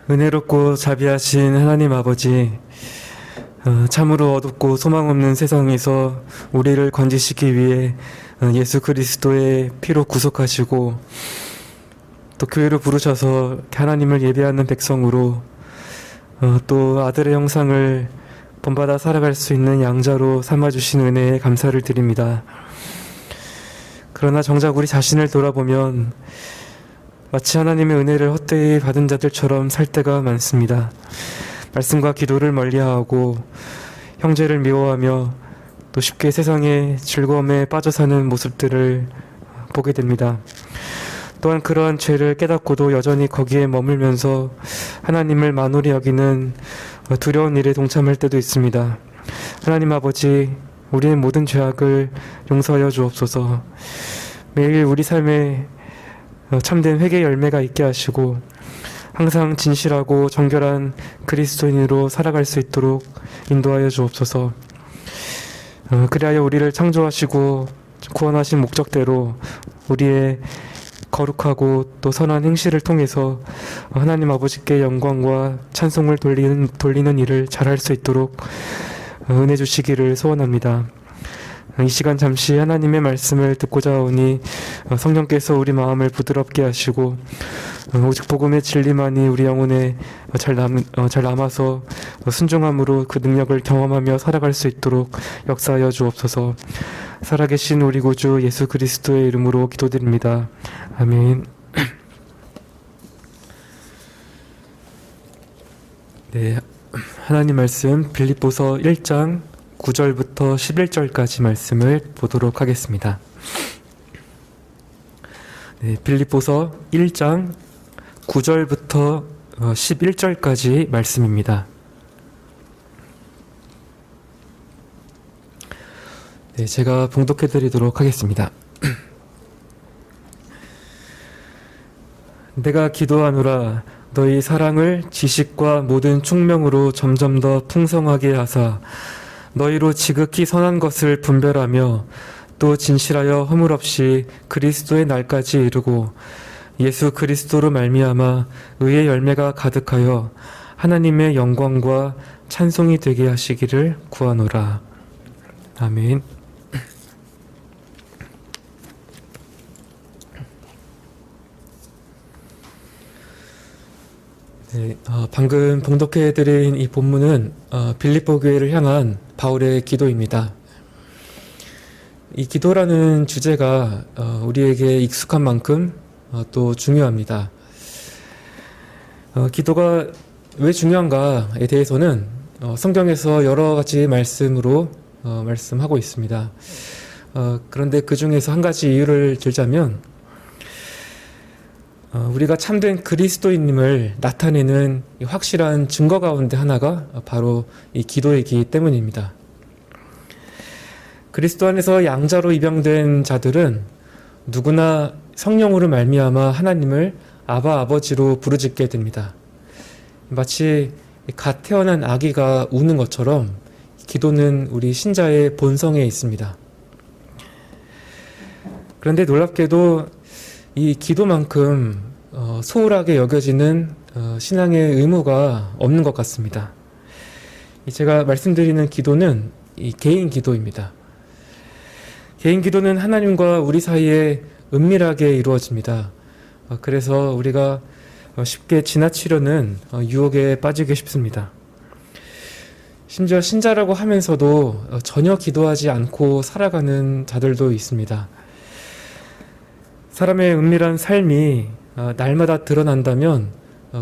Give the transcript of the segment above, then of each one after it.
은혜롭고 자비하신 하나님 아버지, 참으로 어둡고 소망 없는 세상에서 우리를 건지시기 위해 예수 그리스도의 피로 구속하시고 또 교회로 부르셔서 하나님을 예배하는 백성으로 또 아들의 형상을 본받아 살아갈 수 있는 양자로 삼아주신 은혜에 감사를 드립니다. 그러나 정작 우리 자신을 돌아보면 마치 하나님의 은혜를 헛되이 받은 자들처럼 살 때가 많습니다. 말씀과 기도를 멀리하고 형제를 미워하며 또 쉽게 세상의 즐거움에 빠져 사는 모습들을 보게 됩니다. 또한 그러한 죄를 깨닫고도 여전히 거기에 머물면서 하나님을 만홀히 여기는 두려운 일에 동참할 때도 있습니다. 하나님 아버지, 우리의 모든 죄악을 용서하여 주옵소서. 매일 우리 삶에 참된 회개 열매가 있게 하시고 항상 진실하고 정결한 그리스도인으로 살아갈 수 있도록 인도하여 주옵소서. 그리하여 우리를 창조하시고 구원하신 목적대로 우리의 거룩하고 또 선한 행실을 통해서 하나님 아버지께 영광과 찬송을 돌리는 일을 잘할 수 있도록 은혜 주시기를 소원합니다. 이 시간 잠시 하나님의 말씀을 듣고자 하오니 성령께서 우리 마음을 부드럽게 하시고 오직 복음의 진리만이 우리 영혼에 잘 남아서 순종함으로 그 능력을 경험하며 살아갈 수 있도록 역사하여 주옵소서. 살아계신 우리 구주 예수 그리스도의 이름으로 기도드립니다. 아멘. 네, 하나님 말씀 빌립보서 1장 9절부터 11절까지 말씀을 보도록 하겠습니다. 네, 빌립보서 1장 9절부터 11절까지 말씀입니다. 네, 제가 봉독해 드리도록 하겠습니다. 내가 기도하노라. 너희 사랑을 지식과 모든 총명으로 점점 더 풍성하게 하사 너희로 지극히 선한 것을 분별하며 또 진실하여 허물 없이 그리스도의 날까지 이르고 예수 그리스도로 말미암아 의의 열매가 가득하여 하나님의 영광과 찬송이 되게 하시기를 구하노라. 아멘. 네, 방금 봉독해드린 이 본문은 빌립보 교회를 향한 바울의 기도입니다. 이 기도라는 주제가 우리에게 익숙한 만큼 또 중요합니다. 기도가 왜 중요한가에 대해서는 성경에서 여러 가지 말씀으로 말씀하고 있습니다. 그런데 그 중에서 한 가지 이유를 들자면 우리가 참된 그리스도인임을 나타내는 확실한 증거 가운데 하나가 바로 이 기도이기 때문입니다. 그리스도 안에서 양자로 입양된 자들은 누구나 성령으로 말미암아 하나님을 아바 아버지로 부르짖게 됩니다. 마치 갓 태어난 아기가 우는 것처럼 기도는 우리 신자의 본성에 있습니다. 그런데 놀랍게도 이 기도만큼 소홀하게 여겨지는 신앙의 의무가 없는 것 같습니다. 제가 말씀드리는 기도는 이 개인 기도입니다. 개인 기도는 하나님과 우리 사이에 은밀하게 이루어집니다. 그래서 우리가 쉽게 지나치려는 유혹에 빠지기 쉽습니다. 심지어 신자라고 하면서도 전혀 기도하지 않고 살아가는 자들도 있습니다. 사람의 은밀한 삶이 날마다 드러난다면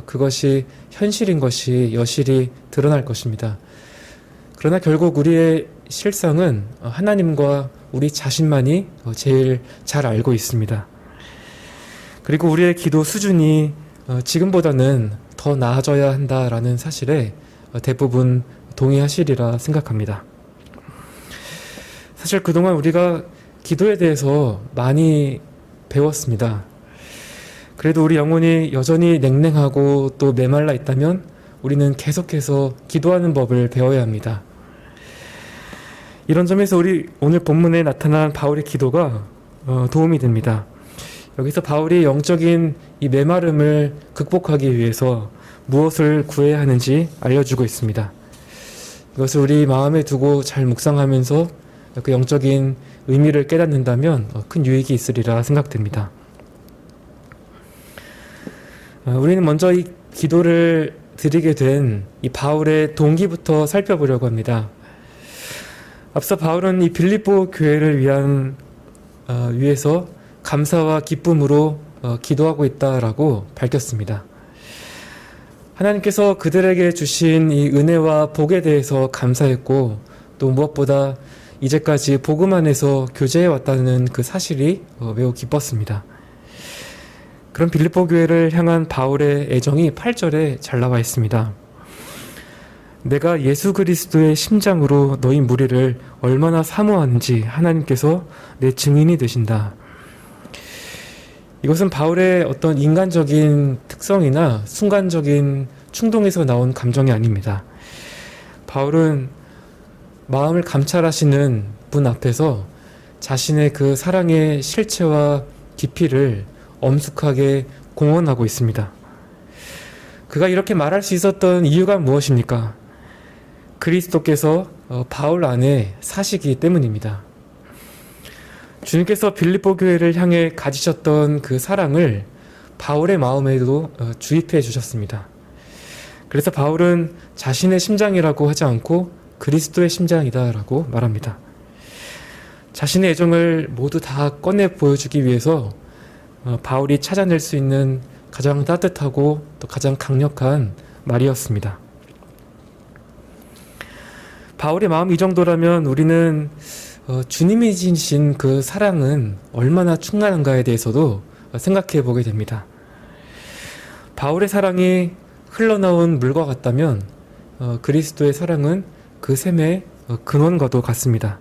그것이 현실인 것이 여실히 드러날 것입니다. 그러나 결국 우리의 실상은 하나님과 우리 자신만이 제일 잘 알고 있습니다. 그리고 우리의 기도 수준이 지금보다는 더 나아져야 한다라는 사실에 대부분 동의하시리라 생각합니다. 사실 그동안 우리가 기도에 대해서 많이 배웠습니다. 그래도 우리 영혼이 여전히 냉랭하고 또 메말라 있다면 우리는 계속해서 기도하는 법을 배워야 합니다. 이런 점에서 우리 오늘 본문에 나타난 바울의 기도가 도움이 됩니다. 여기서 바울이 영적인 이 메마름을 극복하기 위해서 무엇을 구해야 하는지 알려주고 있습니다. 이것을 우리 마음에 두고 잘 묵상하면서 그 영적인 의미를 깨닫는다면 큰 유익이 있으리라 생각됩니다. 우리는 먼저 이 기도를 드리게 된 이 바울의 동기부터 살펴보려고 합니다. 앞서 바울은 이 빌립보 교회를 위해서 감사와 기쁨으로 기도하고 있다라고 밝혔습니다. 하나님께서 그들에게 주신 이 은혜와 복에 대해서 감사했고, 또 무엇보다 이제까지 복음 안에서 교제해 왔다는 그 사실이 매우 기뻤습니다. 그런 빌립보 교회를 향한 바울의 애정이 8절에 잘 나와 있습니다. 내가 예수 그리스도의 심장으로 너희 무리를 얼마나 사모하는지 하나님께서 내 증인이 되신다. 이것은 바울의 어떤 인간적인 특성이나 순간적인 충동에서 나온 감정이 아닙니다. 바울은 마음을 감찰하시는 분 앞에서 자신의 그 사랑의 실체와 깊이를 엄숙하게 공언하고 있습니다. 그가 이렇게 말할 수 있었던 이유가 무엇입니까? 그리스도께서 바울 안에 사시기 때문입니다. 주님께서 빌립보 교회를 향해 가지셨던 그 사랑을 바울의 마음에도 주입해 주셨습니다. 그래서 바울은 자신의 심장이라고 하지 않고 그리스도의 심장이다라고 말합니다. 자신의 애정을 모두 다 꺼내 보여주기 위해서 바울이 찾아낼 수 있는 가장 따뜻하고 또 가장 강력한 말이었습니다. 바울의 마음 이 정도라면 우리는 주님이 지신 그 사랑은 얼마나 충만한가에 대해서도 생각해 보게 됩니다. 바울의 사랑이 흘러나온 물과 같다면 그리스도의 사랑은 그 샘의 근원과도 같습니다.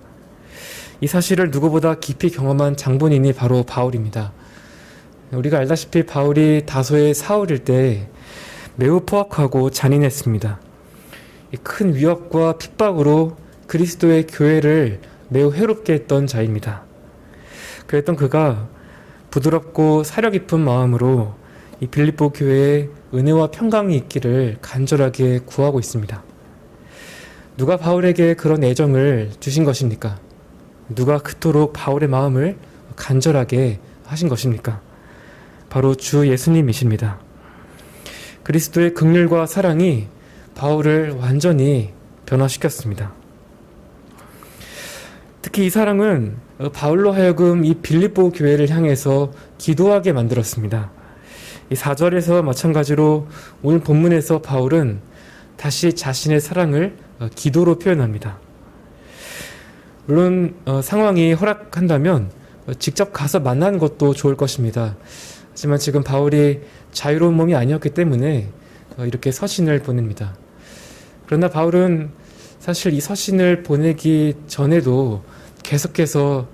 이 사실을 누구보다 깊이 경험한 장본인이 바로 바울입니다. 우리가 알다시피 바울이 다소의 사울일 때 매우 포악하고 잔인했습니다. 큰 위협과 핍박으로 그리스도의 교회를 매우 해롭게 했던 자입니다. 그랬던 그가 부드럽고 사려 깊은 마음으로 이 빌립보 교회에 은혜와 평강이 있기를 간절하게 구하고 있습니다. 누가 바울에게 그런 애정을 주신 것입니까? 누가 그토록 바울의 마음을 간절하게 하신 것입니까? 바로 주 예수님이십니다. 그리스도의 긍휼과 사랑이 바울을 완전히 변화시켰습니다. 특히 이 사랑은 바울로 하여금 이 빌립보 교회를 향해서 기도하게 만들었습니다. 이 4절에서 마찬가지로 오늘 본문에서 바울은 다시 자신의 사랑을 기도로 표현합니다. 물론 상황이 허락한다면 직접 가서 만나는 것도 좋을 것입니다. 하지만 지금 바울이 자유로운 몸이 아니었기 때문에 이렇게 서신을 보냅니다. 그러나 바울은 사실 이 서신을 보내기 전에도 계속해서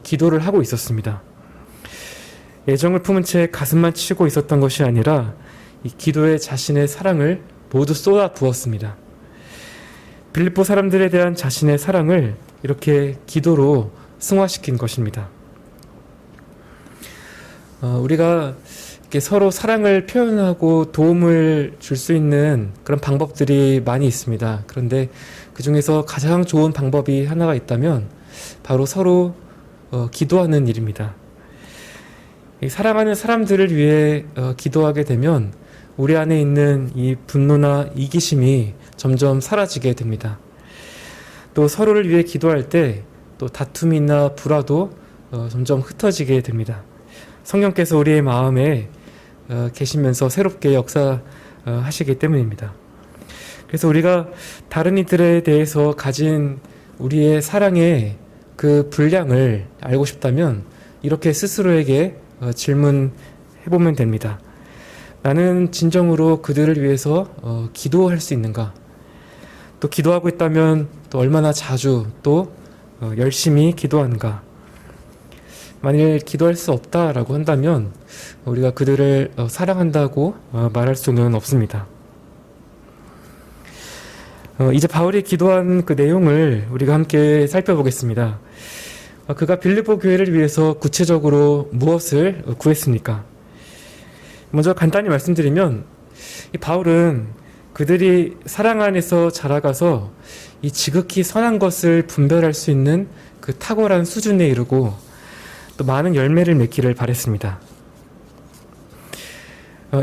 기도를 하고 있었습니다. 애정을 품은 채 가슴만 치고 있었던 것이 아니라 이 기도에 자신의 사랑을 모두 쏟아 부었습니다. 빌립보 사람들에 대한 자신의 사랑을 이렇게 기도로 승화시킨 것입니다. 우리가 이렇게 서로 사랑을 표현하고 도움을 줄 수 있는 그런 방법들이 많이 있습니다. 그런데 그 중에서 가장 좋은 방법이 하나가 있다면 바로 서로 기도하는 일입니다. 사랑하는 사람들을 위해 기도하게 되면 우리 안에 있는 이 분노나 이기심이 점점 사라지게 됩니다. 또 서로를 위해 기도할 때 또 다툼이나 불화도 점점 흩어지게 됩니다. 성령께서 우리의 마음에 계시면서 새롭게 역사하시기 때문입니다. 그래서 우리가 다른 이들에 대해서 가진 우리의 사랑의 그 분량을 알고 싶다면 이렇게 스스로에게 질문해보면 됩니다. 나는 진정으로 그들을 위해서 기도할 수 있는가? 또 기도하고 있다면 또 얼마나 자주 또 열심히 기도하는가? 만일 기도할 수 없다라고 한다면 우리가 그들을 사랑한다고 말할 수는 없습니다. 이제 바울이 기도한 그 내용을 우리가 함께 살펴보겠습니다. 그가 빌립보 교회를 위해서 구체적으로 무엇을 구했습니까? 먼저 간단히 말씀드리면 이 바울은 그들이 사랑 안에서 자라가서 이 지극히 선한 것을 분별할 수 있는 그 탁월한 수준에 이르고 또 많은 열매를 맺기를 바랬습니다.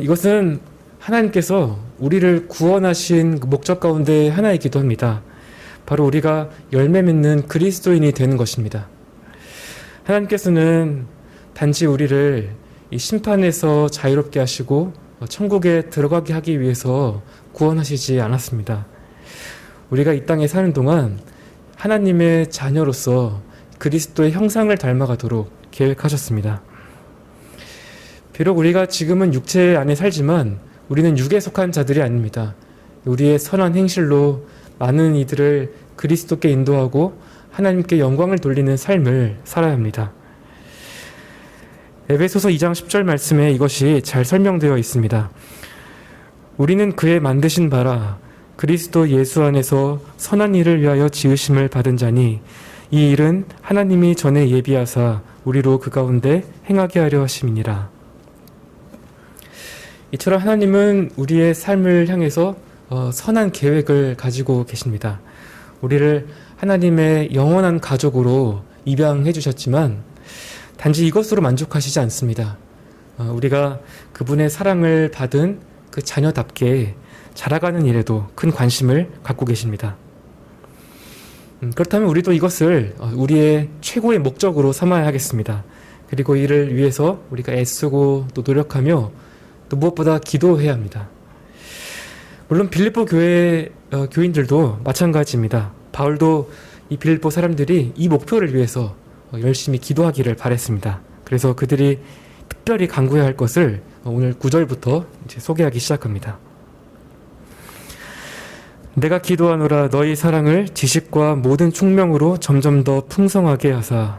이것은 하나님께서 우리를 구원하신 그 목적 가운데 하나이기도 합니다. 바로 우리가 열매 맺는 그리스도인이 되는 것입니다. 하나님께서는 단지 우리를 이 심판에서 자유롭게 하시고 천국에 들어가게 하기 위해서 구원하시지 않았습니다. 우리가 이 땅에 사는 동안 하나님의 자녀로서 그리스도의 형상을 닮아가도록 계획하셨습니다. 비록 우리가 지금은 육체 안에 살지만 우리는 육에 속한 자들이 아닙니다. 우리의 선한 행실로 많은 이들을 그리스도께 인도하고 하나님께 영광을 돌리는 삶을 살아야 합니다. 에베소서 2장 10절 말씀에 이것이 잘 설명되어 있습니다. 우리는 그의 만드신 바라 그리스도 예수 안에서 선한 일을 위하여 지으심을 받은 자니 이 일은 하나님이 전에 예비하사 우리로 그 가운데 행하게 하려 하심이니라. 이처럼 하나님은 우리의 삶을 향해서 선한 계획을 가지고 계십니다. 우리를 하나님의 영원한 가족으로 입양해 주셨지만 단지 이것으로 만족하시지 않습니다. 우리가 그분의 사랑을 받은 그 자녀답게 자라가는 일에도 큰 관심을 갖고 계십니다. 그렇다면 우리도 이것을 우리의 최고의 목적으로 삼아야 하겠습니다. 그리고 이를 위해서 우리가 애쓰고 또 노력하며 또 무엇보다 기도해야 합니다. 물론 빌립보 교회 교인들도 마찬가지입니다. 바울도 이 빌립보 사람들이 이 목표를 위해서 열심히 기도하기를 바랬습니다. 그래서 그들이 특별히 간구해야 할 것을 오늘 9절부터 이제 소개하기 시작합니다. 내가 기도하노라 너희 사랑을 지식과 모든 총명으로 점점 더 풍성하게 하사.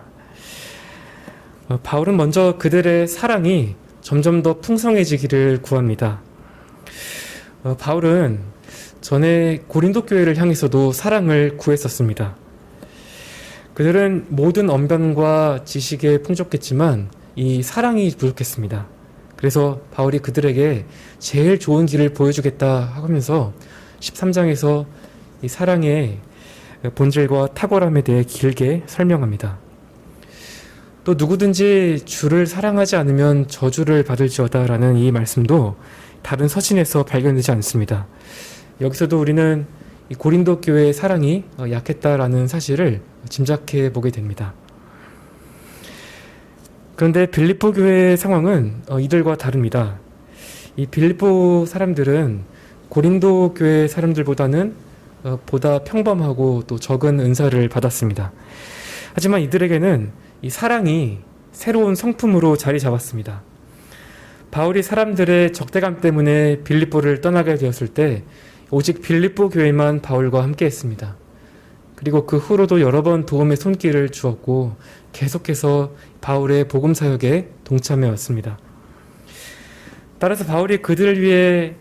바울은 먼저 그들의 사랑이 점점 더 풍성해지기를 구합니다. 바울은 전에 고린도 교회를 향해서도 사랑을 구했었습니다. 그들은 모든 언변과 지식에 풍족했지만 이 사랑이 부족했습니다. 그래서 바울이 그들에게 제일 좋은 길을 보여주겠다 하면서 13장에서 이 사랑의 본질과 탁월함에 대해 길게 설명합니다. 또 누구든지 주를 사랑하지 않으면 저주를 받을지어다라는 이 말씀도 다른 서신에서 발견되지 않습니다. 여기서도 우리는 이 고린도 교회의 사랑이 약했다라는 사실을 짐작해 보게 됩니다. 그런데 빌립보 교회의 상황은 이들과 다릅니다. 이 빌립보 사람들은 고린도 교회 사람들보다는 보다 평범하고 또 적은 은사를 받았습니다. 하지만 이들에게는 이 사랑이 새로운 성품으로 자리 잡았습니다. 바울이 사람들의 적대감 때문에 빌립보를 떠나게 되었을 때 오직 빌립보 교회만 바울과 함께 했습니다. 그리고 그 후로도 여러 번 도움의 손길을 주었고 계속해서 바울의 복음 사역에 동참해 왔습니다. 따라서 바울이 그들을 위해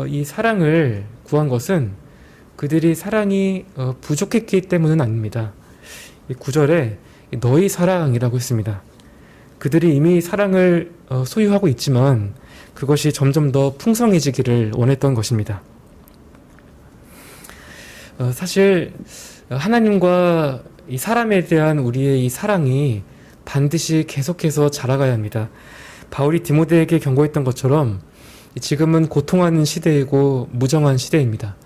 이 사랑을 구한 것은 그들이 사랑이 부족했기 때문은 아닙니다. 이 9절에 너희 사랑이라고 했습니다. 그들이 이미 사랑을 소유하고 있지만 그것이 점점 더 풍성해지기를 원했던 것입니다. 사실 하나님과 이 사람에 대한 우리의 이 사랑이 반드시 계속해서 자라가야 합니다. 바울이 디모데에게 경고했던 것처럼 지금은 고통하는 시대이고 무정한 시대입니다.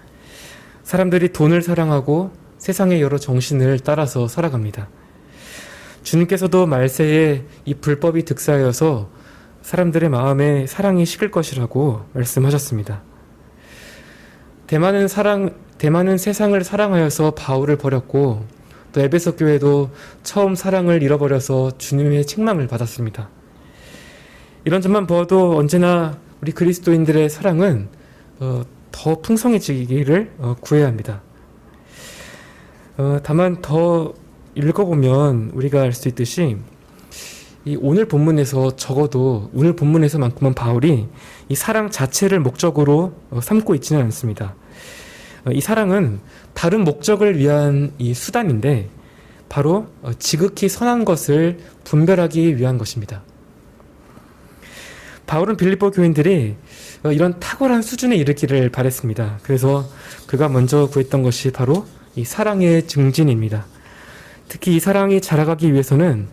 사람들이 돈을 사랑하고 세상의 여러 정신을 따라서 살아갑니다. 주님께서도 말세에 이 불법이 득사하여서 사람들의 마음에 사랑이 식을 것이라고 말씀하셨습니다. 대만은 세상을 사랑하여서 바울을 버렸고 또 에베소 교회도 처음 사랑을 잃어버려서 주님의 책망을 받았습니다. 이런 점만 보아도 언제나 우리 그리스도인들의 사랑은 더 풍성해지기를 구해야 합니다. 다만 더 읽어보면 우리가 알 수 있듯이 이 오늘 본문에서 적어도 오늘 본문에서만큼은 바울이 이 사랑 자체를 목적으로 삼고 있지는 않습니다. 이 사랑은 다른 목적을 위한 이 수단인데 바로 지극히 선한 것을 분별하기 위한 것입니다. 바울은 빌립보 교인들이 이런 탁월한 수준에 이르기를 바랬습니다. 그래서 그가 먼저 구했던 것이 바로 이 사랑의 증진입니다. 특히 이 사랑이 자라가기 위해서는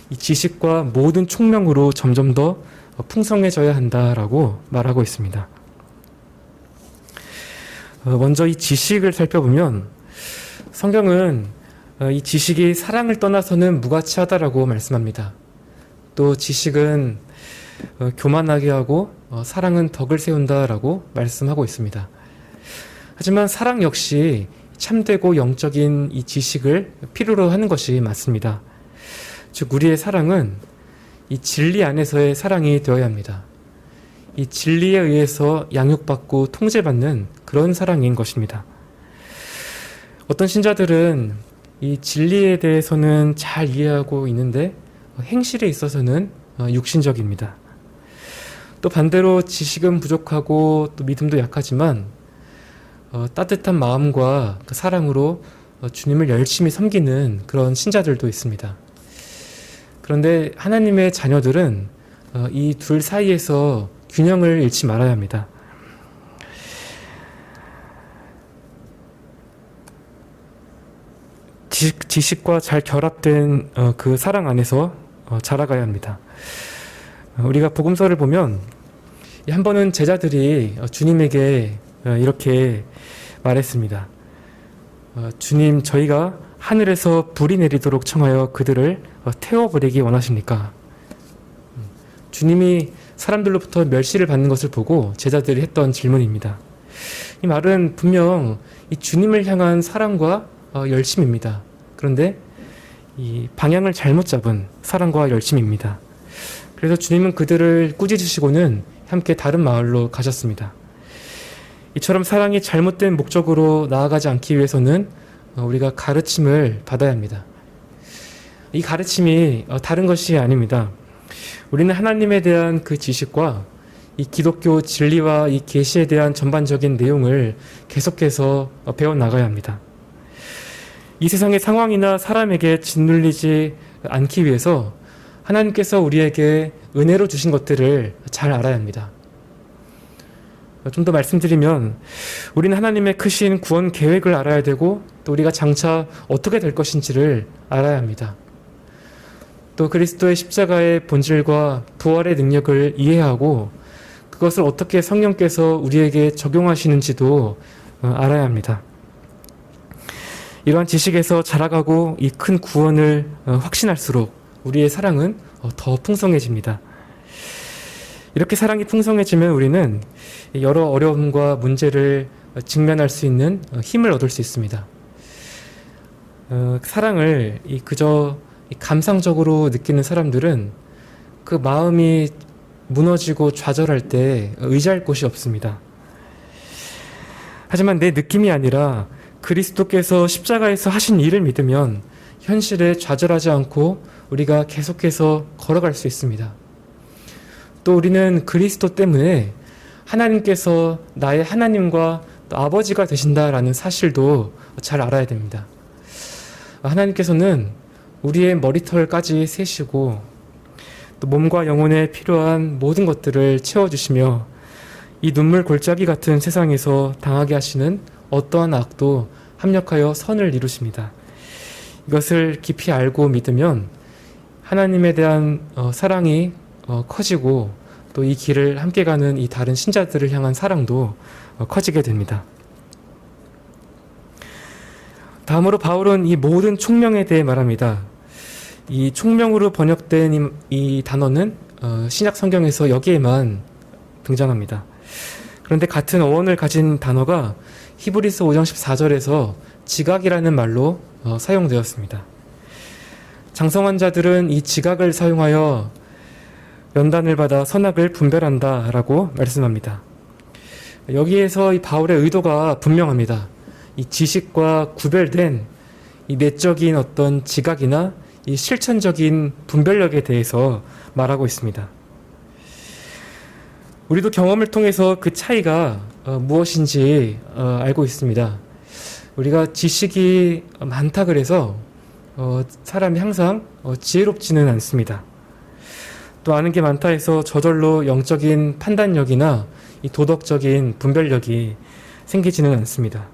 이 지식과 모든 총명으로 점점 더 풍성해져야 한다라고 말하고 있습니다. 먼저 이 지식을 살펴보면 성경은 이 지식이 사랑을 떠나서는 무가치하다라고 말씀합니다. 또 지식은 교만하게 하고 사랑은 덕을 세운다라고 말씀하고 있습니다. 하지만 사랑 역시 참되고 영적인 이 지식을 필요로 하는 것이 맞습니다. 즉 우리의 사랑은 이 진리 안에서의 사랑이 되어야 합니다. 이 진리에 의해서 양육받고 통제받는 그런 사랑인 것입니다. 어떤 신자들은 이 진리에 대해서는 잘 이해하고 있는데 행실에 있어서는 육신적입니다. 또 반대로 지식은 부족하고 또 믿음도 약하지만 따뜻한 마음과 그 사랑으로 주님을 열심히 섬기는 그런 신자들도 있습니다. 그런데 하나님의 자녀들은 이 둘 사이에서 균형을 잃지 말아야 합니다. 지식과 잘 결합된 그 사랑 안에서 자라가야 합니다. 우리가 복음서를 보면 한 번은 제자들이 주님에게 이렇게 말했습니다. 주님, 저희가 하늘에서 불이 내리도록 청하여 그들을 태워버리기 원하십니까? 주님이 사람들로부터 멸시를 받는 것을 보고 제자들이 했던 질문입니다. 이 말은 분명 이 주님을 향한 사랑과 열심입니다. 그런데 이 방향을 잘못 잡은 사랑과 열심입니다. 그래서 주님은 그들을 꾸짖으시고는 함께 다른 마을로 가셨습니다. 이처럼 사랑이 잘못된 목적으로 나아가지 않기 위해서는 우리가 가르침을 받아야 합니다. 이 가르침이 다른 것이 아닙니다. 우리는 하나님에 대한 그 지식과 이 기독교 진리와 이 계시에 대한 전반적인 내용을 계속해서 배워나가야 합니다. 이 세상의 상황이나 사람에게 짓눌리지 않기 위해서 하나님께서 우리에게 은혜로 주신 것들을 잘 알아야 합니다. 좀 더 말씀드리면 우리는 하나님의 크신 구원 계획을 알아야 되고 또 우리가 장차 어떻게 될 것인지를 알아야 합니다. 또 그리스도의 십자가의 본질과 부활의 능력을 이해하고 그것을 어떻게 성령께서 우리에게 적용하시는지도 알아야 합니다. 이러한 지식에서 자라가고 이 큰 구원을 확신할수록 우리의 사랑은 더 풍성해집니다. 이렇게 사랑이 풍성해지면 우리는 여러 어려움과 문제를 직면할 수 있는 힘을 얻을 수 있습니다. 사랑을 그저 감상적으로 느끼는 사람들은 그 마음이 무너지고 좌절할 때 의지할 곳이 없습니다. 하지만 내 느낌이 아니라 그리스도께서 십자가에서 하신 일을 믿으면 현실에 좌절하지 않고 우리가 계속해서 걸어갈 수 있습니다. 또 우리는 그리스도 때문에 하나님께서 나의 하나님과 또 아버지가 되신다라는 사실도 잘 알아야 됩니다. 하나님께서는 우리의 머리털까지 세시고 또 몸과 영혼에 필요한 모든 것들을 채워주시며 이 눈물 골짜기 같은 세상에서 당하게 하시는 어떠한 악도 합력하여 선을 이루십니다. 이것을 깊이 알고 믿으면 하나님에 대한 사랑이 커지고 또 이 길을 함께 가는 이 다른 신자들을 향한 사랑도 커지게 됩니다. 다음으로 바울은 이 모든 총명에 대해 말합니다. 이 총명으로 번역된 이 단어는 신약 성경에서 여기에만 등장합니다. 그런데 같은 어원을 가진 단어가 히브리서 5장 14절에서 지각이라는 말로 사용되었습니다. 장성한 자들은 이 지각을 사용하여 연단을 받아 선악을 분별한다 라고 말씀합니다. 여기에서 이 바울의 의도가 분명합니다. 이 지식과 구별된 이 내적인 어떤 지각이나 이 실천적인 분별력에 대해서 말하고 있습니다. 우리도 경험을 통해서 그 차이가 무엇인지 알고 있습니다. 우리가 지식이 많다 그래서 사람이 항상 지혜롭지는 않습니다. 또 아는 게 많다 해서 저절로 영적인 판단력이나 이 도덕적인 분별력이 생기지는 않습니다.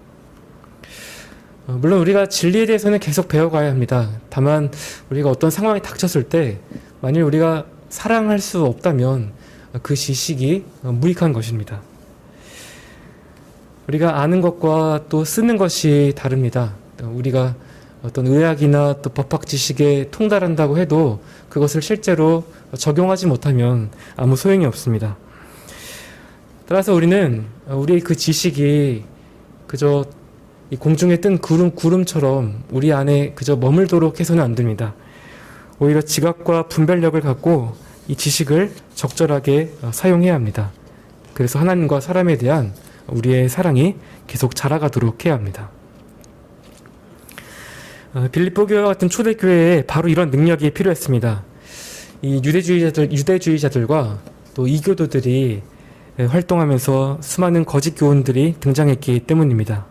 물론 우리가 진리에 대해서는 계속 배워가야 합니다. 다만 우리가 어떤 상황이 닥쳤을 때 만일 우리가 사랑할 수 없다면 그 지식이 무익한 것입니다. 우리가 아는 것과 또 쓰는 것이 다릅니다. 우리가 어떤 의학이나 또 법학 지식에 통달한다고 해도 그것을 실제로 적용하지 못하면 아무 소용이 없습니다. 따라서 우리는 우리의 그 지식이 그저 이 공중에 뜬 구름처럼 우리 안에 그저 머물도록 해서는 안 됩니다. 오히려 지각과 분별력을 갖고 이 지식을 적절하게 사용해야 합니다. 그래서 하나님과 사람에 대한 우리의 사랑이 계속 자라가도록 해야 합니다. 빌립보 교회와 같은 초대교회에 바로 이런 능력이 필요했습니다. 이 유대주의자들과 또 이교도들이 활동하면서 수많은 거짓 교훈들이 등장했기 때문입니다.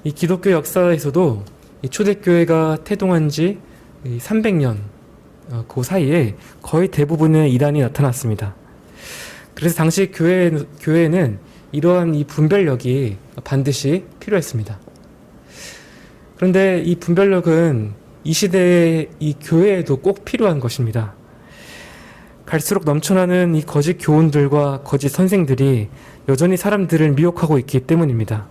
이 기독교 역사에서도 이 초대교회가 태동한 지 300년 그 사이에 거의 대부분의 이단이 나타났습니다. 그래서 당시 교회에는 이러한 이 분별력이 반드시 필요했습니다. 그런데 이 분별력은 이 시대의 이 교회에도 꼭 필요한 것입니다. 갈수록 넘쳐나는 이 거짓 교훈들과 거짓 선생들이 여전히 사람들을 미혹하고 있기 때문입니다.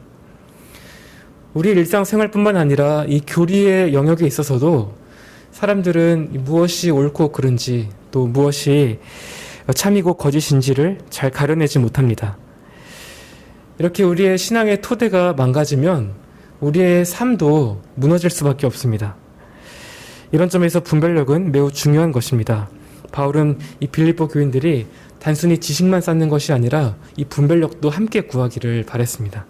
우리 일상생활뿐만 아니라 이 교리의 영역에 있어서도 사람들은 무엇이 옳고 그른지 또 무엇이 참이고 거짓인지를 잘 가려내지 못합니다. 이렇게 우리의 신앙의 토대가 망가지면 우리의 삶도 무너질 수밖에 없습니다. 이런 점에서 분별력은 매우 중요한 것입니다. 바울은 이 빌립보 교인들이 단순히 지식만 쌓는 것이 아니라 이 분별력도 함께 구하기를 바랬습니다.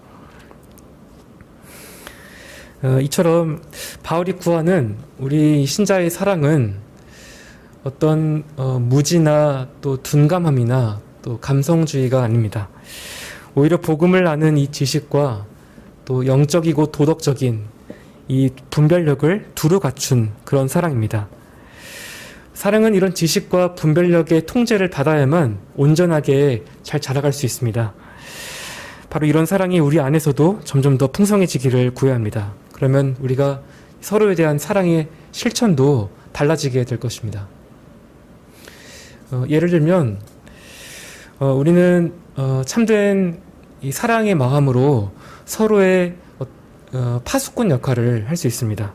이처럼 바울이 구하는 우리 신자의 사랑은 어떤 무지나 또 둔감함이나 또 감성주의가 아닙니다. 오히려 복음을 아는 이 지식과 또 영적이고 도덕적인 이 분별력을 두루 갖춘 그런 사랑입니다. 사랑은 이런 지식과 분별력의 통제를 받아야만 온전하게 잘 자라갈 수 있습니다. 바로 이런 사랑이 우리 안에서도 점점 더 풍성해지기를 구해야 합니다. 그러면 우리가 서로에 대한 사랑의 실천도 달라지게 될 것입니다. 예를 들면 우리는 참된 이 사랑의 마음으로 서로의 파수꾼 역할을 할 수 있습니다.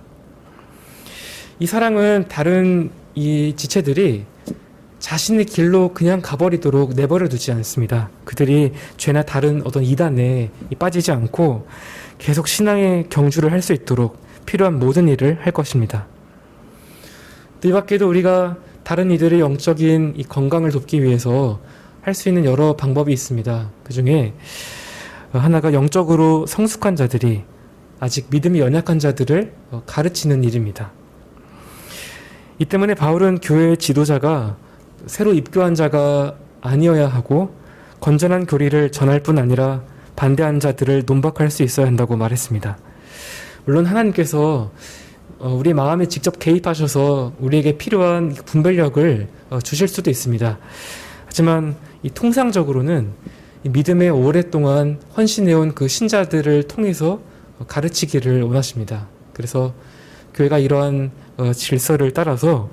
이 사랑은 다른 이 지체들이 자신의 길로 그냥 가버리도록 내버려 두지 않습니다. 그들이 죄나 다른 어떤 이단에 빠지지 않고 계속 신앙의 경주를 할 수 있도록 필요한 모든 일을 할 것입니다. 또 이 밖에도 우리가 다른 이들의 영적인 이 건강을 돕기 위해서 할 수 있는 여러 방법이 있습니다. 그 중에 하나가 영적으로 성숙한 자들이 아직 믿음이 연약한 자들을 가르치는 일입니다. 이 때문에 바울은 교회의 지도자가 새로 입교한 자가 아니어야 하고 건전한 교리를 전할 뿐 아니라 반대한 자들을 논박할 수 있어야 한다고 말했습니다. 물론 하나님께서 우리 마음에 직접 개입하셔서 우리에게 필요한 분별력을 주실 수도 있습니다. 하지만 이 통상적으로는 이 믿음에 오랫동안 헌신해온 그 신자들을 통해서 가르치기를 원하십니다. 그래서 교회가 이러한 질서를 따라서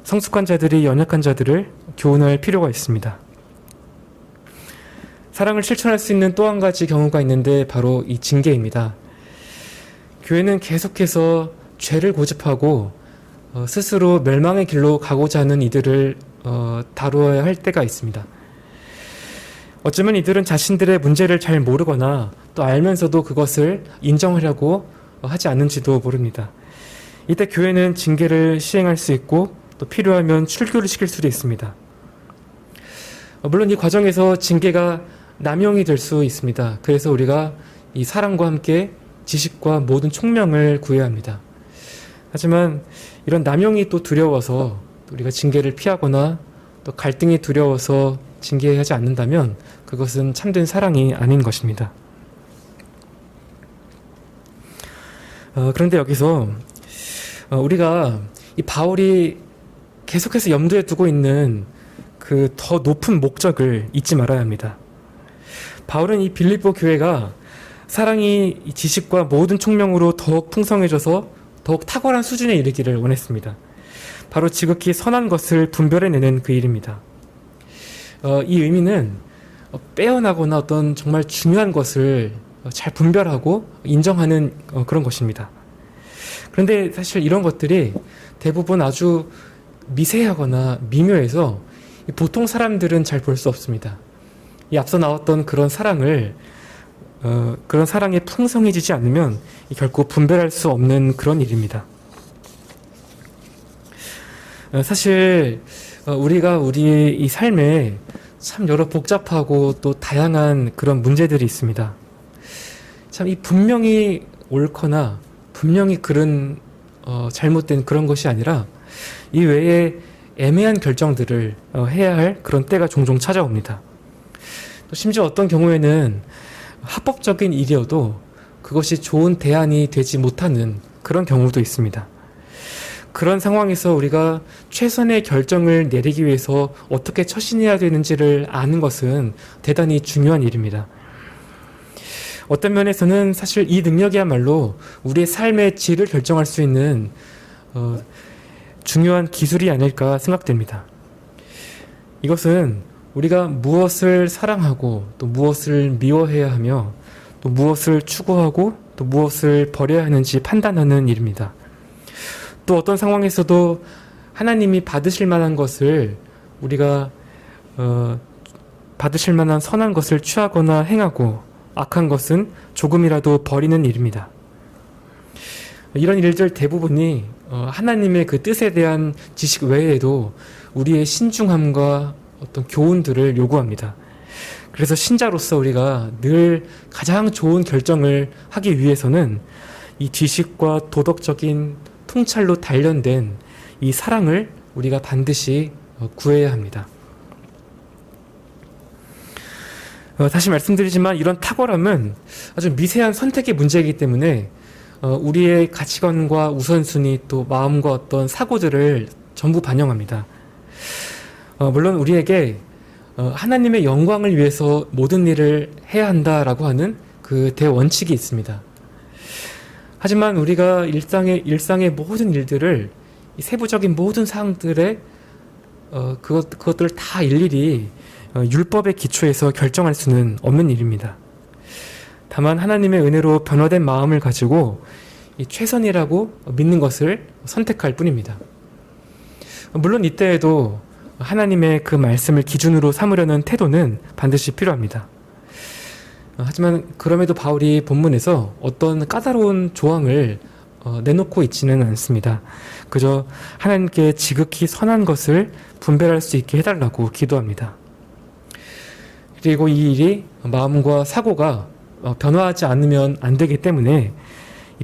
성숙한 자들이 연약한 자들을 교훈할 필요가 있습니다. 사랑을 실천할 수 있는 또 한 가지 경우가 있는데 바로 이 징계입니다. 교회는 계속해서 죄를 고집하고 스스로 멸망의 길로 가고자 하는 이들을 다루어야 할 때가 있습니다. 어쩌면 이들은 자신들의 문제를 잘 모르거나 또 알면서도 그것을 인정하려고 하지 않는지도 모릅니다. 이때 교회는 징계를 시행할 수 있고 또 필요하면 출교를 시킬 수도 있습니다. 물론 이 과정에서 징계가 남용이 될 수 있습니다. 그래서 우리가 이 사랑과 함께 지식과 모든 총명을 구해야 합니다. 하지만 이런 남용이 또 두려워서 우리가 징계를 피하거나 또 갈등이 두려워서 징계하지 않는다면 그것은 참된 사랑이 아닌 것입니다. 그런데 여기서 우리가 이 바울이 계속해서 염두에 두고 있는 그 더 높은 목적을 잊지 말아야 합니다. 바울은 이 빌립보 교회가 사랑이 이 지식과 모든 총명으로 더욱 풍성해져서 더욱 탁월한 수준에 이르기를 원했습니다. 바로 지극히 선한 것을 분별해내는 그 일입니다. 이 의미는 빼어나거나 어떤 정말 중요한 것을 잘 분별하고 인정하는 그런 것입니다. 그런데 사실 이런 것들이 대부분 아주 미세하거나 미묘해서 보통 사람들은 잘 볼 수 없습니다. 이 앞서 나왔던 그런 사랑을 그런 사랑에 풍성해지지 않으면 결코 분별할 수 없는 그런 일입니다. 사실 우리가 우리의 이 삶에 참 여러 복잡하고 또 다양한 그런 문제들이 있습니다. 참 이 분명히 옳거나 분명히 그런 잘못된 그런 것이 아니라 이 외에 애매한 결정들을 해야 할 그런 때가 종종 찾아옵니다. 또 심지어 어떤 경우에는 합법적인 일이어도 그것이 좋은 대안이 되지 못하는 그런 경우도 있습니다. 그런 상황에서 우리가 최선의 결정을 내리기 위해서 어떻게 처신해야 되는지를 아는 것은 대단히 중요한 일입니다. 어떤 면에서는 사실 이 능력이야말로 우리의 삶의 질을 결정할 수 있는 중요한 기술이 아닐까 생각됩니다. 이것은 우리가 무엇을 사랑하고 또 무엇을 미워해야 하며 또 무엇을 추구하고 또 무엇을 버려야 하는지 판단하는 일입니다. 또 어떤 상황에서도 하나님이 받으실 만한 것을 우리가 받으실 만한 선한 것을 취하거나 행하고 악한 것은 조금이라도 버리는 일입니다. 이런 일들 대부분이 하나님의 그 뜻에 대한 지식 외에도 우리의 신중함과 어떤 교훈들을 요구합니다. 그래서 신자로서 우리가 늘 가장 좋은 결정을 하기 위해서는 이 지식과 도덕적인 통찰로 단련된 이 사랑을 우리가 반드시 구해야 합니다. 다시 말씀드리지만 이런 탁월함은 아주 미세한 선택의 문제이기 때문에 우리의 가치관과 우선순위 또 마음과 어떤 사고들을 전부 반영합니다. 물론 우리에게 하나님의 영광을 위해서 모든 일을 해야 한다라고 하는 그 대원칙이 있습니다. 하지만 우리가 일상의 모든 일들을 이 세부적인 모든 사항들의 그것들을 다 일일이 율법의 기초에서 결정할 수는 없는 일입니다. 다만 하나님의 은혜로 변화된 마음을 가지고 이 최선이라고 믿는 것을 선택할 뿐입니다. 물론 이때에도 하나님의 그 말씀을 기준으로 삼으려는 태도는 반드시 필요합니다. 하지만 그럼에도 바울이 본문에서 어떤 까다로운 조항을 내놓고 있지는 않습니다. 그저 하나님께 지극히 선한 것을 분별할 수 있게 해달라고 기도합니다. 그리고 이 일이 마음과 사고가 변화하지 않으면 안 되기 때문에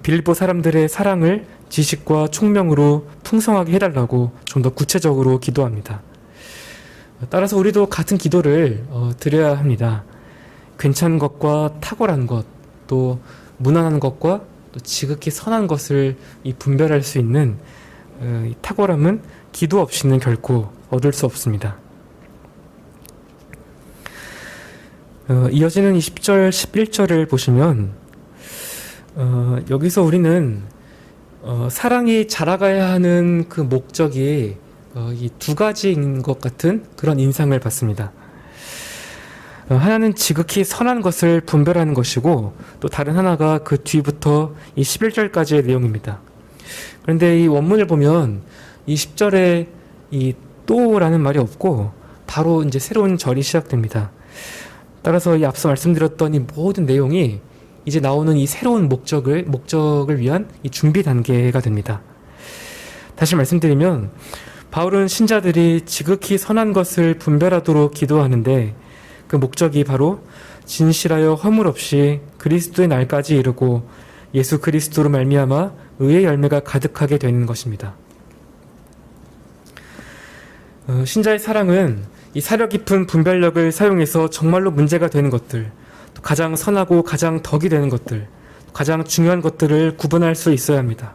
빌립보 사람들의 사랑을 지식과 총명으로 풍성하게 해달라고 좀 더 구체적으로 기도합니다. 따라서 우리도 같은 기도를 드려야 합니다. 괜찮은 것과 탁월한 것, 또 무난한 것과 또 지극히 선한 것을 분별할 수 있는 이 탁월함은 기도 없이는 결코 얻을 수 없습니다. 이어지는 20절, 11절을 보시면 여기서 우리는 사랑이 자라가야 하는 그 목적이 이 두 가지인 것 같은 그런 인상을 받습니다. 하나는 지극히 선한 것을 분별하는 것이고 또 다른 하나가 그 뒤부터 이 11절까지의 내용입니다. 그런데 이 원문을 보면 이 10절에 이 또라는 말이 없고 바로 이제 새로운 절이 시작됩니다. 따라서 이 앞서 말씀드렸던 이 모든 내용이 이제 나오는 이 새로운 목적을 위한 이 준비 단계가 됩니다. 다시 말씀드리면 바울은 신자들이 지극히 선한 것을 분별하도록 기도하는데 그 목적이 바로 진실하여 허물 없이 그리스도의 날까지 이르고 예수 그리스도로 말미암아 의의 열매가 가득하게 되는 것입니다. 신자의 사랑은 이 사려 깊은 분별력을 사용해서 정말로 문제가 되는 것들, 또 가장 선하고 가장 덕이 되는 것들, 가장 중요한 것들을 구분할 수 있어야 합니다.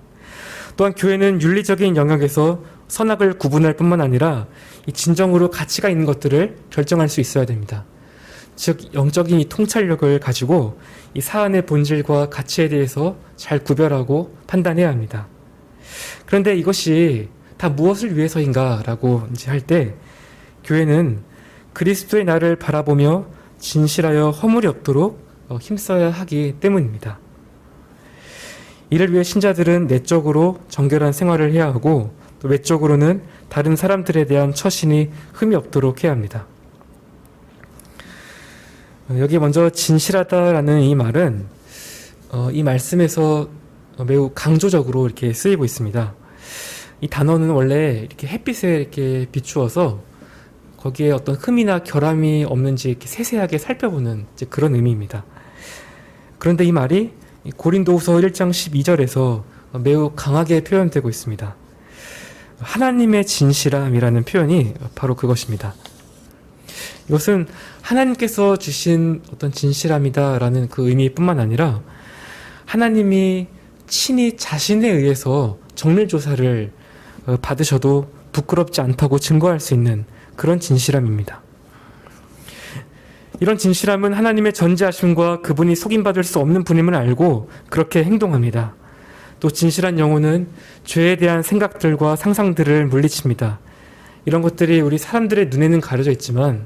또한 교회는 윤리적인 영역에서 선악을 구분할 뿐만 아니라 이 진정으로 가치가 있는 것들을 결정할 수 있어야 됩니다. 즉 영적인 이 통찰력을 가지고 이 사안의 본질과 가치에 대해서 잘 구별하고 판단해야 합니다. 그런데 이것이 다 무엇을 위해서인가라고 이제 할 때 교회는 그리스도의 날을 바라보며 진실하여 허물이 없도록 힘써야 하기 때문입니다. 이를 위해 신자들은 내적으로 정결한 생활을 해야 하고 또 외적으로는 다른 사람들에 대한 처신이 흠이 없도록 해야 합니다. 여기 먼저 진실하다라는 이 말은 이 말씀에서 매우 강조적으로 이렇게 쓰이고 있습니다. 이 단어는 원래 이렇게 햇빛에 이렇게 비추어서 거기에 어떤 흠이나 결함이 없는지 이렇게 세세하게 살펴보는 이제 그런 의미입니다. 그런데 이 말이 고린도후서 1장 12절에서 매우 강하게 표현되고 있습니다. 하나님의 진실함이라는 표현이 바로 그것입니다. 이것은 하나님께서 주신 어떤 진실함이다라는 그 의미뿐만 아니라 하나님이 친히 자신에 의해서 정밀조사를 받으셔도 부끄럽지 않다고 증거할 수 있는 그런 진실함입니다. 이런 진실함은 하나님의 전지하심과 그분이 속임받을 수 없는 분임을 알고 그렇게 행동합니다. 또 진실한 영혼은 죄에 대한 생각들과 상상들을 물리칩니다. 이런 것들이 우리 사람들의 눈에는 가려져 있지만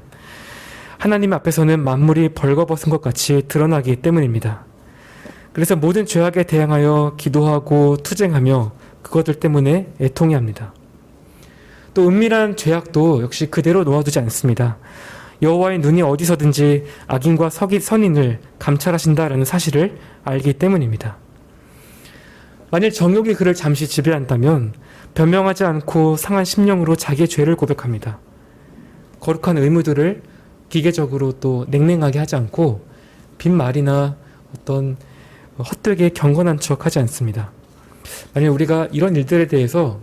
하나님 앞에서는 만물이 벌거벗은 것 같이 드러나기 때문입니다. 그래서 모든 죄악에 대항하여 기도하고 투쟁하며 그것들 때문에 애통해 합니다. 또 은밀한 죄악도 역시 그대로 놓아두지 않습니다. 여호와의 눈이 어디서든지 악인과 선인을 감찰하신다라는 사실을 알기 때문입니다. 만일 정욕이 그를 잠시 지배한다면 변명하지 않고 상한 심령으로 자기의 죄를 고백합니다. 거룩한 의무들을 기계적으로 또 냉랭하게 하지 않고 빈말이나 어떤 헛되게 경건한 척하지 않습니다. 만약 우리가 이런 일들에 대해서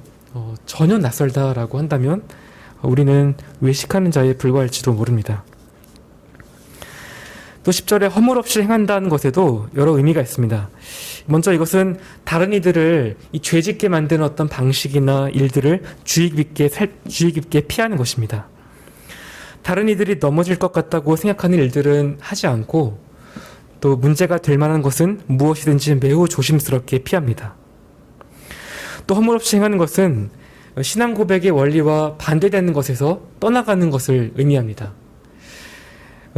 전혀 낯설다라고 한다면 우리는 외식하는 자에 불과할지도 모릅니다. 또 10절에 허물 없이 행한다는 것에도 여러 의미가 있습니다. 먼저 이것은 다른 이들을 이 죄짓게 만드는 어떤 방식이나 일들을 주의 깊게 피하는 것입니다. 다른 이들이 넘어질 것 같다고 생각하는 일들은 하지 않고 또 문제가 될 만한 것은 무엇이든지 매우 조심스럽게 피합니다. 또 허물 없이 행하는 것은 신앙 고백의 원리와 반대되는 것에서 떠나가는 것을 의미합니다.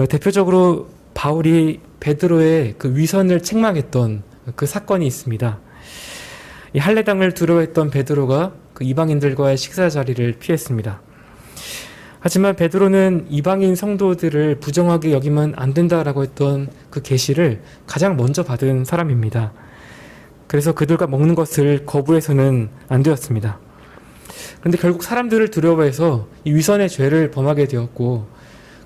대표적으로 바울이 베드로의 그 위선을 책망했던 그 사건이 있습니다. 이 할례당을 두려워했던 베드로가 그 이방인들과의 식사 자리를 피했습니다. 하지만 베드로는 이방인 성도들을 부정하게 여기면 안 된다라고 했던 그 계시를 가장 먼저 받은 사람입니다. 그래서 그들과 먹는 것을 거부해서는 안 되었습니다. 그런데 결국 사람들을 두려워해서 이 위선의 죄를 범하게 되었고,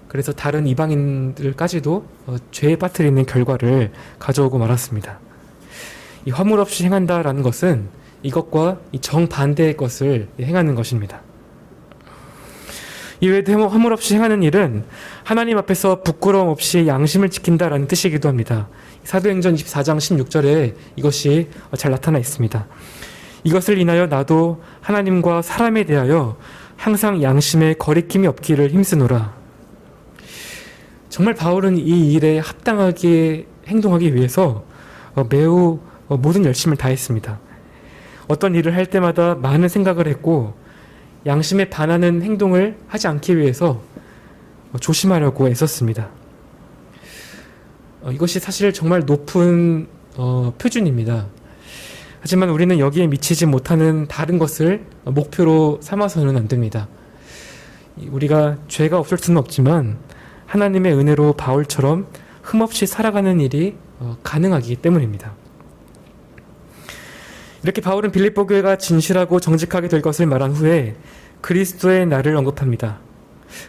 그래서 다른 이방인들까지도 죄에 빠뜨리는 결과를 가져오고 말았습니다. 이 허물 없이 행한다라는 것은 이것과 이 정반대의 것을 행하는 것입니다. 이외에도 허물 없이 행하는 일은 하나님 앞에서 부끄러움 없이 양심을 지킨다라는 뜻이기도 합니다. 사도행전 24장 16절에 이것이 잘 나타나 있습니다. 이것을 인하여 나도 하나님과 사람에 대하여 항상 양심에 거리낌이 없기를 힘쓰노라. 정말 바울은 이 일에 합당하게 행동하기 위해서 매우 모든 열심을 다했습니다. 어떤 일을 할 때마다 많은 생각을 했고 양심에 반하는 행동을 하지 않기 위해서 조심하려고 애썼습니다. 이것이 사실 정말 높은 표준입니다. 하지만 우리는 여기에 미치지 못하는 다른 것을 목표로 삼아서는 안 됩니다. 우리가 죄가 없을 수는 없지만 하나님의 은혜로 바울처럼 흠없이 살아가는 일이 가능하기 때문입니다. 이렇게 바울은 빌립보 교회가 진실하고 정직하게 될 것을 말한 후에 그리스도의 날을 언급합니다.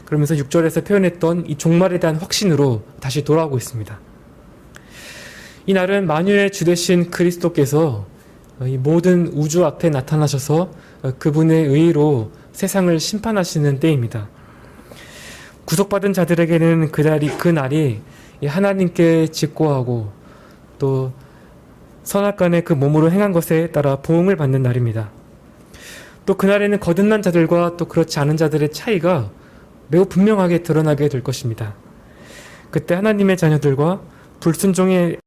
그러면서 6절에서 표현했던 이 종말에 대한 확신으로 다시 돌아오고 있습니다. 이 날은 만유의 주 되신 그리스도께서 이 모든 우주 앞에 나타나셔서 그분의 의로 세상을 심판하시는 때입니다. 구속받은 자들에게는 그 날이 하나님께 직고하고 또 선악간에 그 몸으로 행한 것에 따라 보응을 받는 날입니다. 또 그날에는 거듭난 자들과 또 그렇지 않은 자들의 차이가 매우 분명하게 드러나게 될 것입니다. 그때 하나님의 자녀들과 불순종의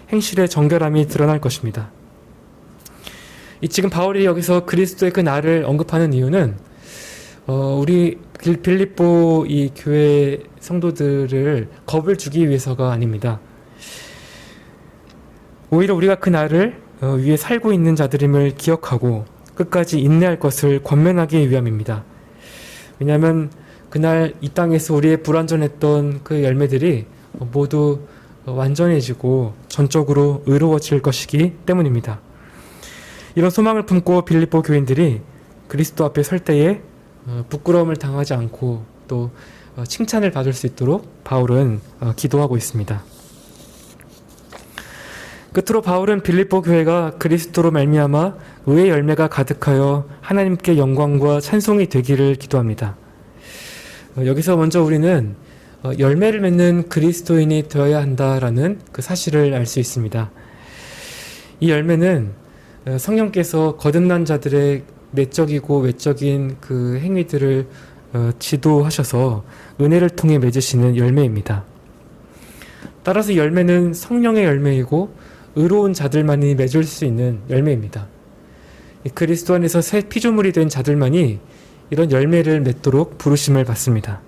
행실의 정결함이 드러날 것입니다. 지금 바울이 여기서 그리스도의 그 날을 언급하는 이유는 우리 빌립보 이 교회 성도들을 겁을 주기 위해서가 아닙니다. 오히려 우리가 그 날을 위에 살고 있는 자들임을 기억하고 끝까지 인내할 것을 권면하기 위함입니다. 왜냐하면 그날 이 땅에서 우리의 불완전했던 그 열매들이 모두 완전해지고 전적으로 의로워질 것이기 때문입니다. 이런 소망을 품고 빌립보 교인들이 그리스도 앞에 설 때에 부끄러움을 당하지 않고 또 칭찬을 받을 수 있도록 바울은 기도하고 있습니다. 끝으로 바울은 빌립보 교회가 그리스도로 말미암아 의의 열매가 가득하여 하나님께 영광과 찬송이 되기를 기도합니다. 여기서 먼저 우리는 열매를 맺는 그리스도인이 되어야 한다라는 그 사실을 알 수 있습니다. 이 열매는 성령께서 거듭난 자들의 내적이고 외적인 그 행위들을 지도하셔서 은혜를 통해 맺으시는 열매입니다. 따라서 열매는 성령의 열매이고 의로운 자들만이 맺을 수 있는 열매입니다. 그리스도 안에서 새 피조물이 된 자들만이 이런 열매를 맺도록 부르심을 받습니다.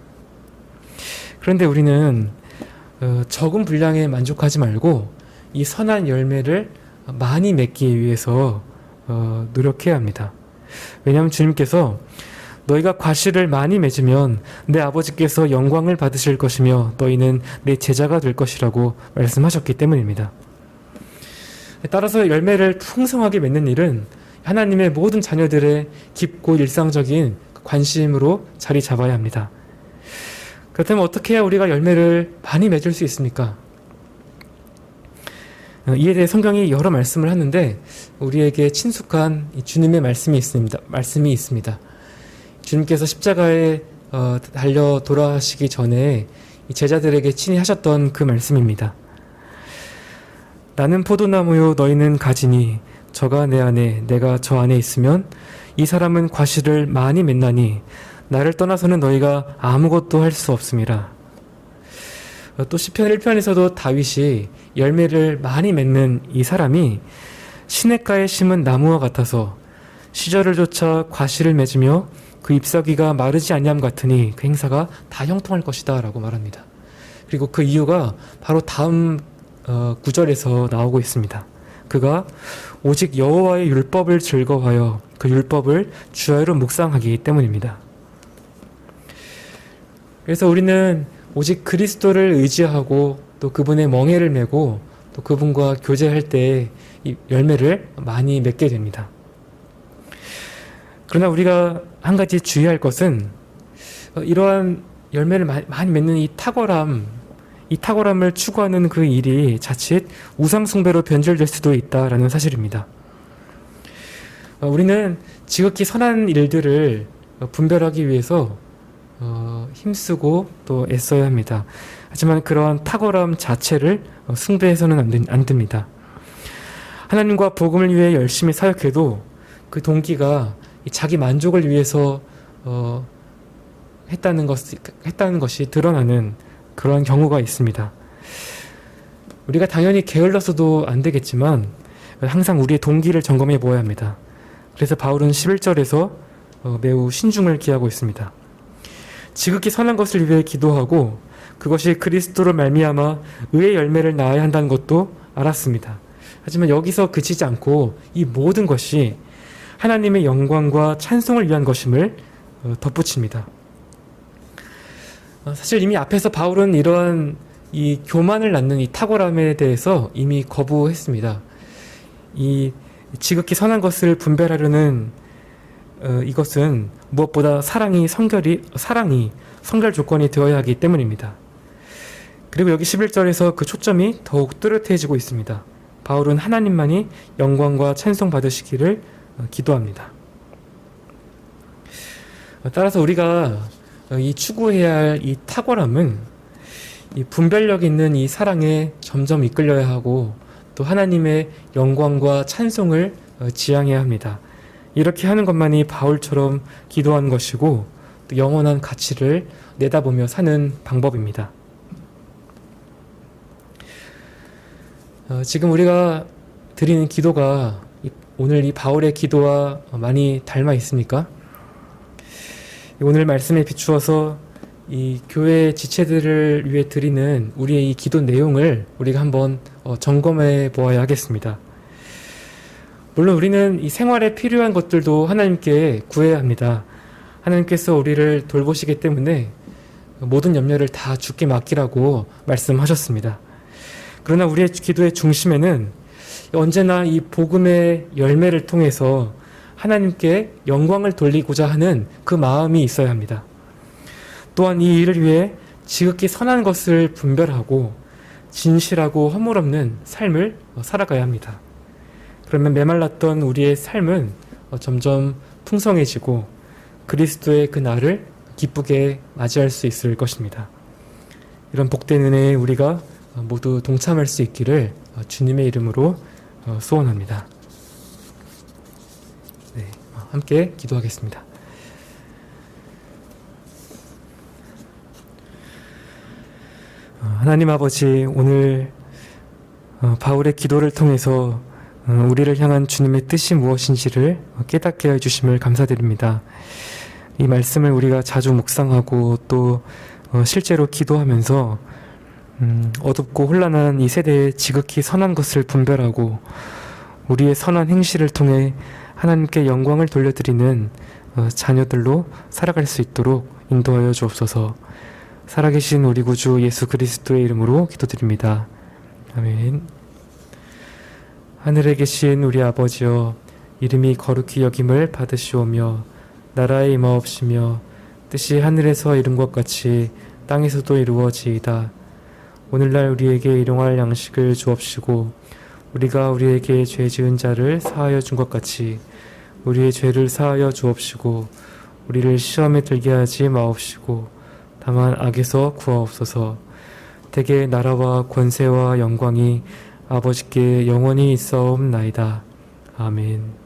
그런데 우리는 적은 분량에 만족하지 말고 이 선한 열매를 많이 맺기 위해서 노력해야 합니다. 왜냐하면 주님께서 너희가 과실을 많이 맺으면 내 아버지께서 영광을 받으실 것이며 너희는 내 제자가 될 것이라고 말씀하셨기 때문입니다. 따라서 열매를 풍성하게 맺는 일은 하나님의 모든 자녀들의 깊고 일상적인 관심으로 자리 잡아야 합니다. 그렇다면 어떻게 해야 우리가 열매를 많이 맺을 수 있습니까? 이에 대해 성경이 여러 말씀을 하는데 우리에게 친숙한 주님의 말씀이 있습니다. 주님께서 십자가에 달려 돌아가시기 전에 제자들에게 친히 하셨던 그 말씀입니다. 나는 포도나무요 너희는 가지니 저가 내 안에 내가 저 안에 있으면 이 사람은 과실을 많이 맺나니 나를 떠나서는 너희가 아무것도 할 수 없음이라. 또 시편 1편에서도 다윗이 열매를 많이 맺는 이 사람이 시냇가에 심은 나무와 같아서 시절을 쫓아 과실을 맺으며 그 잎사귀가 마르지 아니함 같으니 그 행사가 다 형통할 것이다 라고 말합니다. 그리고 그 이유가 바로 다음 구절에서 나오고 있습니다. 그가 오직 여호와의 율법을 즐거워하여 그 율법을 주야로 묵상하기 때문입니다. 그래서 우리는 오직 그리스도를 의지하고 또 그분의 멍에를 메고 또 그분과 교제할 때 이 열매를 많이 맺게 됩니다. 그러나 우리가 한 가지 주의할 것은 이러한 열매를 많이 맺는 이 탁월함을 추구하는 그 일이 자칫 우상숭배로 변질될 수도 있다라는 사실입니다. 우리는 지극히 선한 일들을 분별하기 위해서 힘쓰고 또 애써야 합니다. 하지만 그러한 탁월함 자체를 숭배해서는 안 됩니다. 하나님과 복음을 위해 열심히 사역해도 그 동기가 자기 만족을 위해서 했다는 것이 드러나는 그런 경우가 있습니다. 우리가 당연히 게을러서도 안 되겠지만 항상 우리의 동기를 점검해 보아야 합니다. 그래서 바울은 11절에서 매우 신중을 기하고 있습니다. 지극히 선한 것을 위해 기도하고 그것이 그리스도로 말미암아 의의 열매를 낳아야 한다는 것도 알았습니다. 하지만 여기서 그치지 않고 이 모든 것이 하나님의 영광과 찬송을 위한 것임을 덧붙입니다. 사실 이미 앞에서 바울은 이러한 이 교만을 낳는 이 탁월함에 대해서 이미 거부했습니다. 이 지극히 선한 것을 분별하려는 이것은 무엇보다 사랑이 성결 조건이 되어야 하기 때문입니다. 그리고 여기 11절에서 그 초점이 더욱 뚜렷해지고 있습니다. 바울은 하나님만이 영광과 찬송 받으시기를 기도합니다. 따라서 우리가 이 추구해야 할 이 탁월함은 이 분별력 있는 이 사랑에 점점 이끌려야 하고 또 하나님의 영광과 찬송을 지향해야 합니다. 이렇게 하는 것만이 바울처럼 기도하는 것이고 또 영원한 가치를 내다보며 사는 방법입니다. 지금 우리가 드리는 기도가 오늘 이 바울의 기도와 많이 닮아 있습니까? 오늘 말씀에 비추어서 이 교회 지체들을 위해 드리는 우리의 이 기도 내용을 우리가 한번 점검해 보아야 하겠습니다. 물론 우리는 이 생활에 필요한 것들도 하나님께 구해야 합니다. 하나님께서 우리를 돌보시기 때문에 모든 염려를 다 주께 맡기라고 말씀하셨습니다. 그러나 우리의 기도의 중심에는 언제나 이 복음의 열매를 통해서 하나님께 영광을 돌리고자 하는 그 마음이 있어야 합니다. 또한 이 일을 위해 지극히 선한 것을 분별하고 진실하고 허물 없는 삶을 살아가야 합니다. 그러면 메말랐던 우리의 삶은 점점 풍성해지고 그리스도의 그 날을 기쁘게 맞이할 수 있을 것입니다. 이런 복된 은혜에 우리가 모두 동참할 수 있기를 주님의 이름으로 소원합니다. 네, 함께 기도하겠습니다. 하나님 아버지, 오늘 바울의 기도를 통해서 우리를 향한 주님의 뜻이 무엇인지를 깨닫게 해주심을 감사드립니다. 이 말씀을 우리가 자주 묵상하고 또 실제로 기도하면서 어둡고 혼란한 이 세대에 지극히 선한 것을 분별하고 우리의 선한 행실을 통해 하나님께 영광을 돌려드리는 자녀들로 살아갈 수 있도록 인도하여 주옵소서. 살아계신 우리 구주 예수 그리스도의 이름으로 기도드립니다. 아멘. 하늘에 계신 우리 아버지여, 이름이 거룩히 여김을 받으시오며 나라에 임하옵시며 뜻이 하늘에서 이룬 것 같이 땅에서도 이루어지이다. 오늘날 우리에게 일용할 양식을 주옵시고 우리가 우리에게 죄 지은 자를 사하여 준 것 같이 우리의 죄를 사하여 주옵시고 우리를 시험에 들게 하지 마옵시고 다만 악에서 구하옵소서. 대개 나라와 권세와 영광이 아버지께 영원히 있사옵나이다. 아멘.